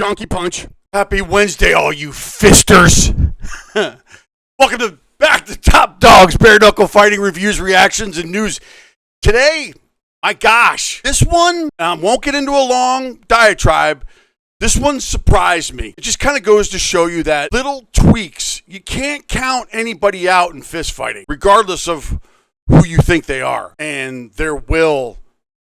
Donkey punch. Happy Wednesday, all you fisters. Welcome to Back to Top Dogs, bare knuckle fighting reviews, reactions, and news. Today, my gosh, this one, won't get into a long diatribe. This one surprised me. It just kind of goes to show you that little tweaks, you can't count anybody out in fist fighting, regardless of who you think they are and their will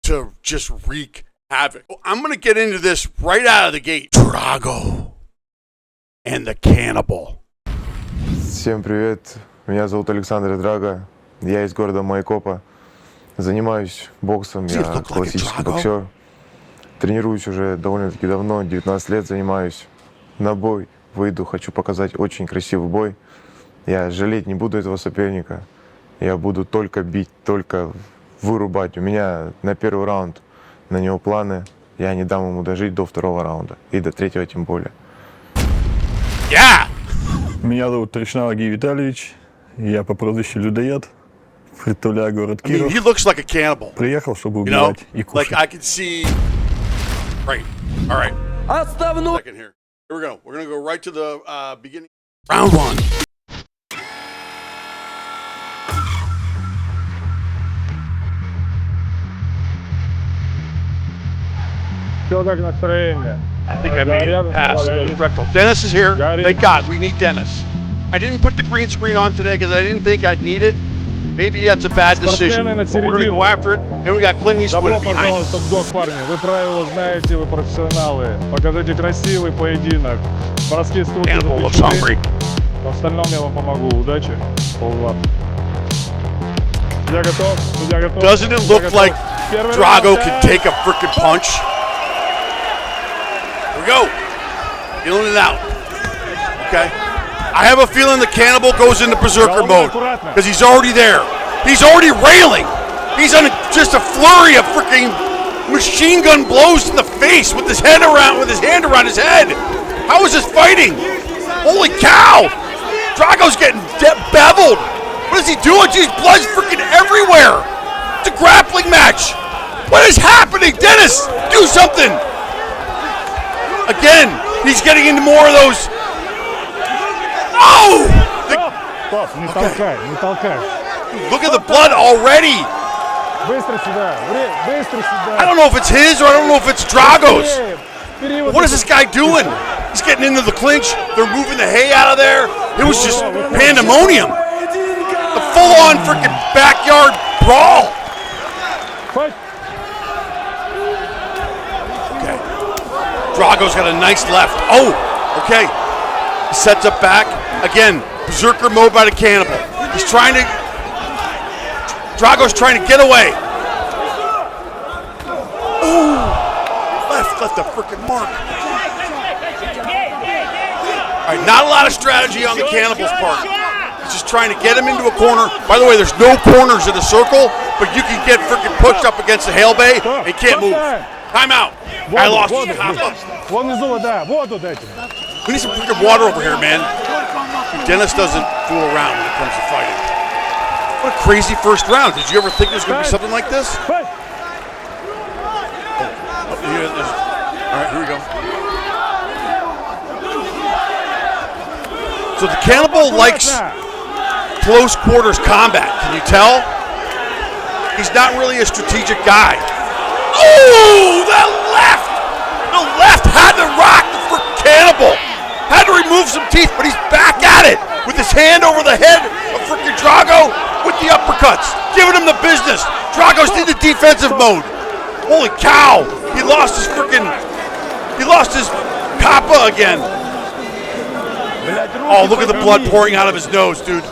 to just wreak havoc. Well, I'm going to get into this right out of the gate. Drago and the Cannibal. Всем привет, меня зовут Александр Drago, я из города Майкопа, занимаюсь боксом, я классический боксер, тренируюсь уже довольно-таки давно, 19 лет занимаюсь, на бой выйду, хочу показать очень красивый бой, я жалеть не буду этого соперника, я буду только бить, только вырубать, у меня на первый раунд на него планы, я не дам ему дожить до второго раунда и до третьего тем более. Меня зовут Тришнавагий Витальевич, я по прозвищу Людоед, представляю город Киров. He looks like a cannibal. Приехал, чтобы убивать и кушать. Like I can see. Right. All right. Second here. Here we go. We're gonna go right to the beginning. Round one. Что как настроение? I think I made it past rectal. Dennis is here. Thank God. We need Dennis. I didn't put the green screen on today because I didn't think I'd need it. Maybe that's a bad decision. But we're going to go after it. And we got Clint Eastwood behind us. Топ-дог, парни. Вы правила знаете, вы профессионалы. Покажите красивый поединок. Броски стуки. Cannibal looks hungry. В остальном я вам помогу. Удачи. Полват. Я готов. Я готов. Doesn't it look like Drago can take a freaking punch? Here we go. Feeling it out. Okay. I have a feeling the Cannibal goes into berserker mode because he's already there. He's already railing. He's on just a flurry of freaking machine gun blows to the face with his head around, with his hand around his head. How is this fighting? Holy cow! Drago's getting beveled. What is he doing? Geez, blood's freaking everywhere. It's a grappling match. What is happening? Dennis, do something. Again, he's getting into more of those. Oh! Стоп, не толкай, не толкай. Look at the blood already. Быстро сюда, быстро сюда. I don't know if it's his or I don't know if it's Drago's. What is this guy doing? He's getting into the clinch. They're moving the hay out of there. It was just pandemonium. The full-on freaking backyard brawl. Okay. Drago's got a nice left. Oh, okay. He sets up back. Again, berserker mode by the Cannibal. He's trying to. Drago's trying to get away. Ooh! Left the freaking mark. All right, not a lot of strategy on the Cannibal's part. He's just trying to get him into a corner. By the way, there's no corners in the circle, but you can get freaking pushed up against the hail bay and can't move. Time out. I lost his combo. We need some freaking water over here, man. Dennis doesn't fool around when it comes to fighting. What a crazy first round. Did you ever think there was going to be something like this? All right, here we go. So the Cannibal likes close quarters combat. Can you tell? He's not really a strategic guy. Oh, that left! The left had to rock the freaking Cannibal. Had to remove some teeth, but he's back at it with his hand over the head of freaking Drago with the uppercuts, giving him the business. Drago's in the defensive mode. Holy cow! He lost his kappa again. Oh, look at the blood pouring out of his nose, dude.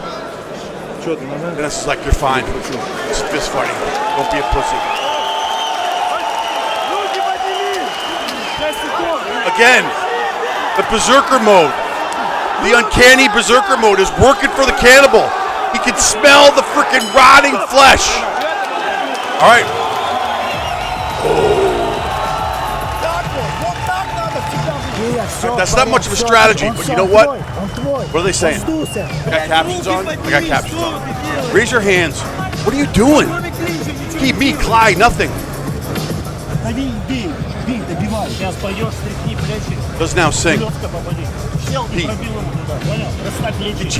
This is like, you're fine. It's fist fighting. Don't be a pussy. Again. The berserker mode, the uncanny berserker mode is working for the Cannibal. He can smell the freaking rotting flesh. All right. Oh. That's not much of a strategy, but you know what? What are they saying? I got captions on? I got captions on. Raise your hands. What are you doing? Keep me, Clyde, nothing. Бей, добивай. Сейчас пойдешь, стряхни Does now sing. He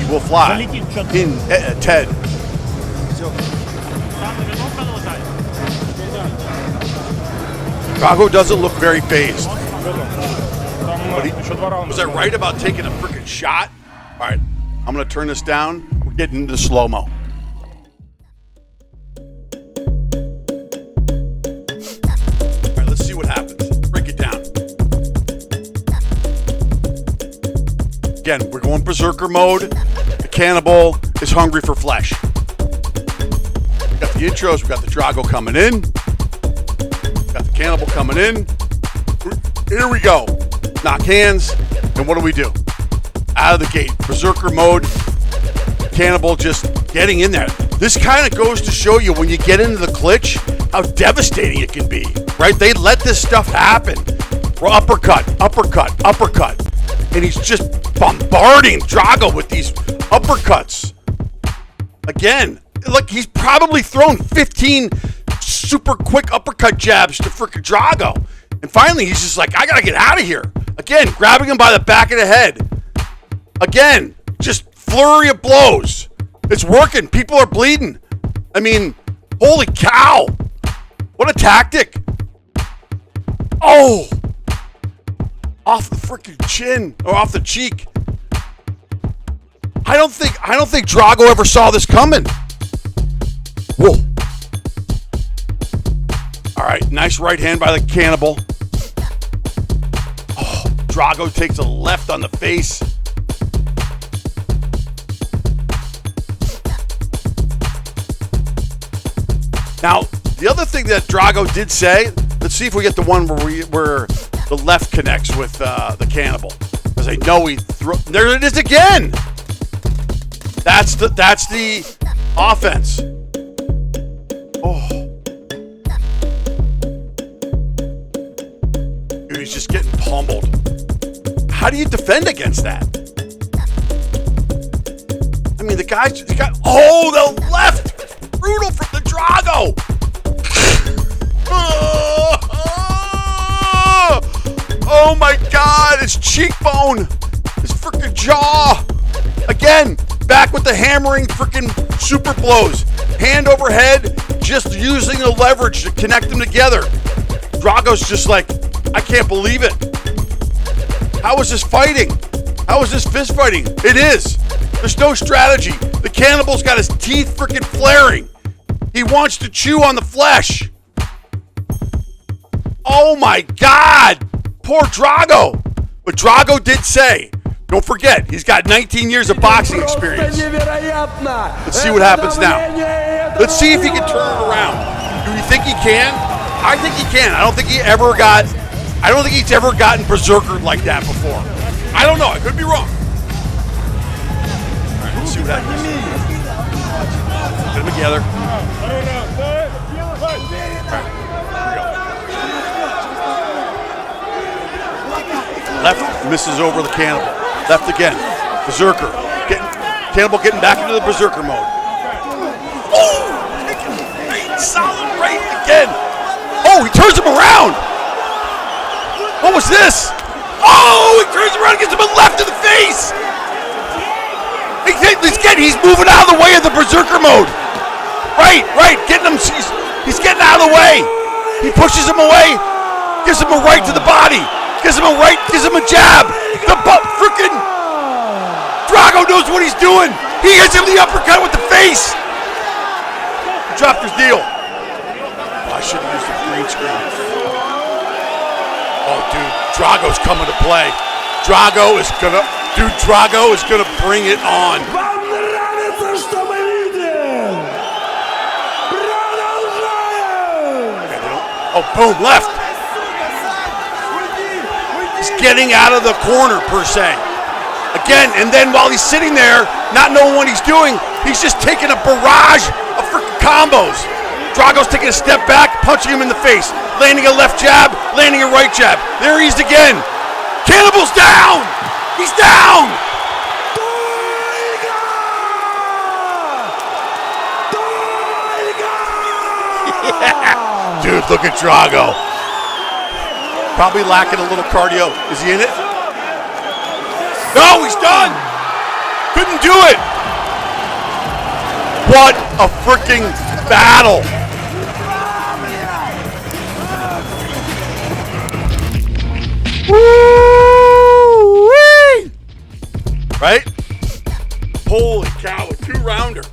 will fly in Ted. Drago doesn't look very phased. Was I right about taking a freaking shot? All right, I'm gonna turn this down. We're getting into slow-mo. All right, let's see what happens. Break it down. Again, we're going berserker mode. The cannibal is hungry for flesh. We got the intros. We got the Drago coming in. Got the cannibal coming in. Here we go. Knock hands. And what do? Out of the gate. Berserker mode. Cannibal just getting in there. This kind of goes to show you when you get into the clinch how devastating it can be. Right? They let this stuff happen. Uppercut, uppercut, uppercut. And he's just bombarding Drago with these uppercuts. Again, look, he's probably thrown 15 super quick uppercut jabs to frickin' Drago. And finally, he's just like, I gotta get out of here. Again, grabbing him by the back of the head. Again, just flurry of blows. It's working. People are bleeding. I mean, holy cow. What a tactic. Oh. Off the freaking chin or off the cheek. I don't think Drago ever saw this coming. Whoa. All right, nice right hand by the cannibal. Oh, Drago takes a left on the face. Now, the other thing that Drago did say, let's see if we get the one where the left connects with the cannibal. Because I know there it is again. That's the offense. Oh. Dude, he's just getting pummeled. How do you defend against that? I mean, the guy, oh, the left! Brutal from the Drago! Oh my God, his cheekbone, his freaking jaw. Again, back with the hammering freaking super blows. Hand over head, just using the leverage to connect them together. Drago's just like, I can't believe it. How is this fighting? How is this fist fighting? It is. There's no strategy. The cannibal's got his teeth freaking flaring. He wants to chew on the flesh. Oh my God. Poor Drago. But Drago did say, don't forget, he's got 19 years of boxing experience. Let's see what happens now. Let's see if he can turn it around. Do you think he can? I think he can. I don't think he's ever gotten berserker like that before. I don't know. I could be wrong. All right, let's see what happens. Get them together. All right, left misses over the cannibal. Left again. Berserker. Cannibal getting back into the berserker mode. Oh! Right, solid right again. Oh, he turns him around. What was this? Oh, he turns around and gets him a left to the face. He's moving out of the way of the berserker mode. Right. Getting him. He's getting out of the way. He pushes him away. Gives him a right to the body. Gives him a right, gives him a jab. The freaking Drago knows what he's doing. He hits him the uppercut with the face. He dropped his deal. Oh, I should have used the green screen. Oh, dude, Drago's coming to play. Drago is gonna bring it on. Oh, boom, left. He's getting out of the corner, per se. Again, and then while he's sitting there, not knowing what he's doing, he's just taking a barrage of freaking combos. Drago's taking a step back, punching him in the face, landing a left jab, landing a right jab. There he is again. Cannibal's down! He's down! Yeah. Dude, look at Drago. Probably lacking a little cardio. Is he in it? No, he's done. Couldn't do it. What a freaking battle. Woo-wee! Right? Holy cow, a two-rounder.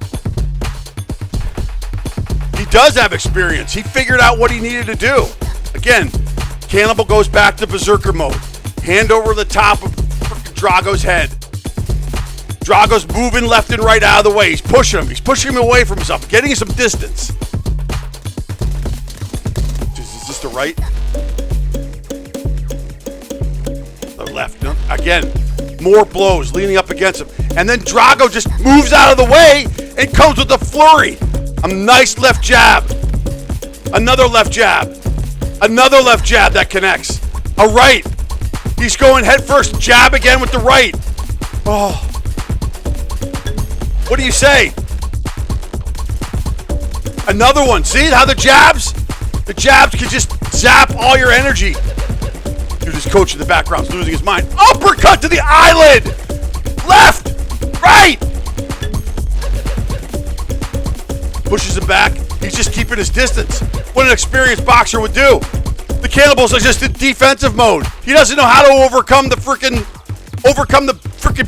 He does have experience. He figured out what he needed to do. Again, Cannibal goes back to berserker mode. Hand over the top of Drago's head. Drago's moving left and right out of the way. He's pushing him. He's pushing him away from himself, getting some distance. Is this the right? The left. No. Again, more blows leaning up against him. And then Drago just moves out of the way and comes with a flurry. A nice left jab. Another left jab. Another left jab that connects. A right. He's going head first. Jab again with the right. Oh. What do you say? Another one. See how the jabs can just zap all your energy. Dude, his coach in the background's losing his mind. Uppercut to the eyelid. Left. Right. Pushes him back. He's just keeping his distance. What an experienced boxer would do. The Cannibals are just in defensive mode. He doesn't know how to overcome the freaking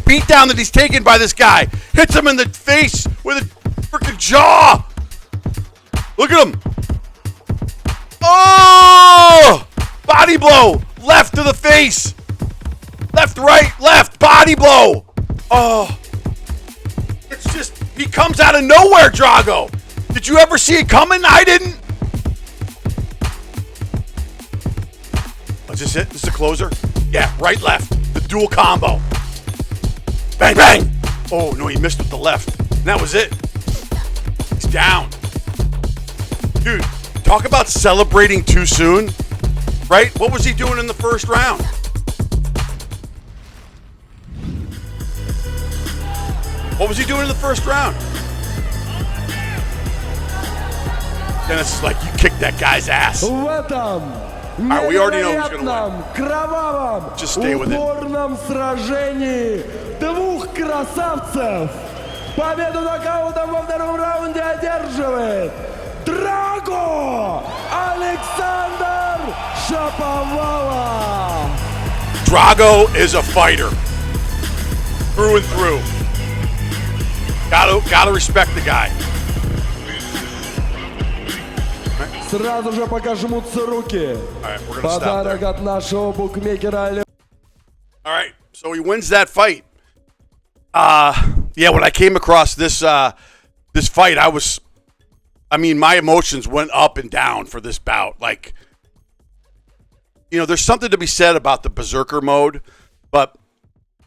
beatdown that he's taken by this guy. Hits him in the face with a freaking jaw. Look at him. Oh! Body blow. Left to the face. Left, right, left. Body blow. Oh. It's just, he comes out of nowhere, Drago. Did you ever see it coming? I didn't. Is this it? This is the closer? Yeah, right, left. The dual combo. Bang, bang. Oh, no, he missed with the left. And that was it. He's down. Dude, talk about celebrating too soon. Right? What was he doing in the first round? What was he doing in the first round? Dennis is like, you kicked that guy's ass. Alright, we already know who's going to win. Just stay with it. Сражении двух красавцев. Победу нокаутом во втором раунде одерживает Drago Alexander Shapovalov. Drago is a fighter. Through and through. Gotta respect the guy. Сразу же пожмутся руки. Подарок от нашего букмекера. All right, so he wins that fight. Yeah, when I came across this fight, my emotions went up and down for this bout. Like, there's something to be said about the berserker mode, but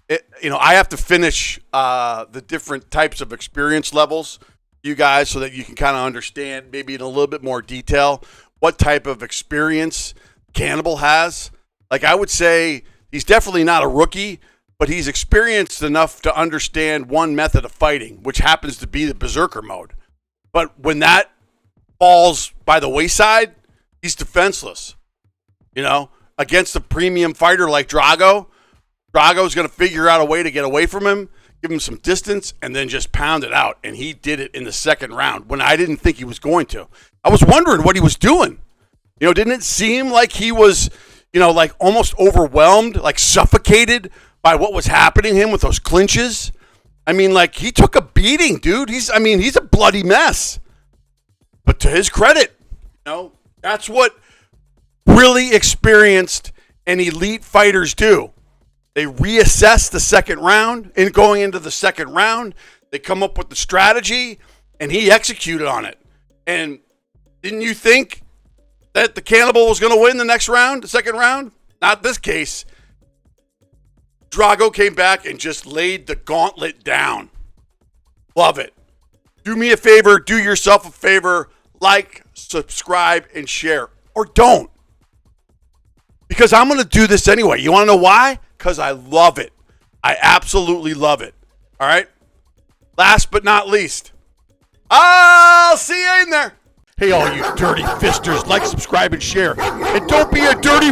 I have to finish the different types of experience levels, you guys, so that you can kind of understand maybe in a little bit more detail what type of experience Cannibal has. Like, I would say he's definitely not a rookie, but he's experienced enough to understand one method of fighting, which happens to be the berserker mode. But when that falls by the wayside, he's defenseless. Against a premium fighter like Drago, Drago's going to figure out a way to get away from him, give him some distance, and then just pound it out. And he did it in the second round when I didn't think he was going to. I was wondering what he was doing. Didn't it seem like he was, like almost overwhelmed, like suffocated by what was happening to him with those clinches? I mean, like, he took a beating, dude. He's a bloody mess. But to his credit, that's what really experienced and elite fighters do. They reassess the second round, and going into the second round, they come up with the strategy, and he executed on it. And didn't you think that the Cannibal was going to win the second round? Not this case. Drago came back and just laid the gauntlet down. Love it. Do me a favor, do yourself a favor, like, subscribe, and share. Or don't. Because I'm going to do this anyway. You want to know why? Because I love it. I absolutely love it. All right? Last but not least, I'll see you in there. Hey, all you dirty fisters, like, subscribe, and share. And don't be a dirty...